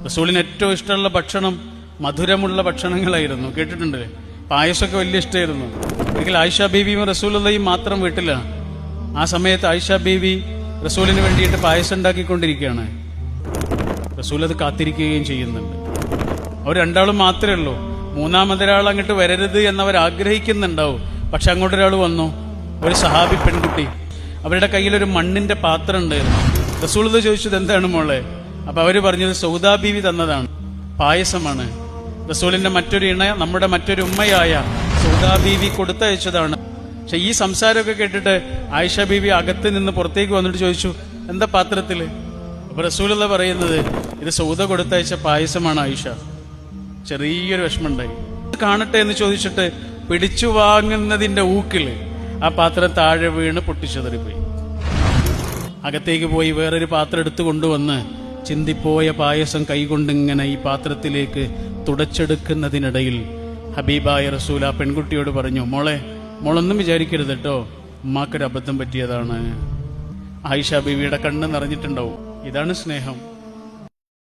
റസൂലിന് ഏറ്റവും ഇഷ്ടമുള്ള ഭക്ഷണം മധുരമുള്ള ഭക്ഷണങ്ങളായിരുന്നു. കേട്ടിട്ടുണ്ട്, പായസമൊക്കെ വലിയ ഇഷ്ടമായിരുന്നു. ഒരിക്കൽ ആയിഷ ബീവിയും റസൂലുള്ളാഹിയും മാത്രം വീട്ടിലാണ്. ആ സമയത്ത് ആയിഷ ബീവി റസൂലിന് വേണ്ടിയിട്ട് പായസം ഉണ്ടാക്കിക്കൊണ്ടിരിക്കുകയാണ്. റസൂൽ അത് കാത്തിരിക്കുകയും ചെയ്യുന്നുണ്ട്. അവർ രണ്ടാളും മാത്രമേ ഉള്ളൂ. മൂന്നാമതൊരാൾ അങ്ങോട്ട് വരരുത് എന്നവർ ആഗ്രഹിക്കുന്നുണ്ടാവും. പക്ഷെ അങ്ങോട്ടൊരാൾ വന്നു, ഒരു സഹാബി പെൺകുട്ടി. അവരുടെ കയ്യിലൊരു മണ്ണിന്റെ പാത്രം ഉണ്ടായിരുന്നു. റസൂൽ ഇത് ചോദിച്ചത്, എന്താണ് മോളെ? അപ്പൊ അവര് പറഞ്ഞത് സൗദാ ബീവി തന്നതാണ്, പായസമാണ്. റസൂലിന്റെ മറ്റൊരു ഇണ, നമ്മുടെ മറ്റൊരു ഉമ്മയായ സൗദാ ബീവി കൊടുത്തയച്ചതാണ്. പക്ഷെ ഈ സംസാരമൊക്കെ കേട്ടിട്ട് ആയിഷ ബീവി അകത്ത് നിന്ന് പുറത്തേക്ക് വന്നിട്ട് ചോദിച്ചു, എന്താ പാത്രത്തില്? അപ്പൊ റസൂലുള്ള പറയുന്നത്, ഇത് സൗദ കൊടുത്തയച്ച പായസമാണ് ആയിഷ. ചെറിയൊരു വിഷമമുണ്ടായി. കാണട്ടെ എന്ന് ചോദിച്ചിട്ട് പിടിച്ചു വാങ്ങുന്നതിന്റെ ഊക്കില് ആ പാത്രം താഴെ വീണ് പൊട്ടിച്ചെതറിപ്പോയി. അകത്തേക്ക് പോയി വേറൊരു പാത്രം എടുത്തു കൊണ്ടുവന്ന് ചിന്തിപ്പോയ പായസം കൈകൊണ്ടിങ്ങനെ ഈ പാത്രത്തിലേക്ക് തുടച്ചെടുക്കുന്നതിനിടയിൽ ഹബീബായ റസൂൽ ആ പെൺകുട്ടിയോട് പറഞ്ഞു, മോളൊന്നും വിചാരിക്കരുത് കേട്ടോ, ഉമ്മാക്കൊരു അബദ്ധം പറ്റിയതാണ്. ആയിഷ ബീവിയുടെ കണ്ണ് നിറഞ്ഞിട്ടുണ്ടാവും. ഇതാണ് സ്നേഹം.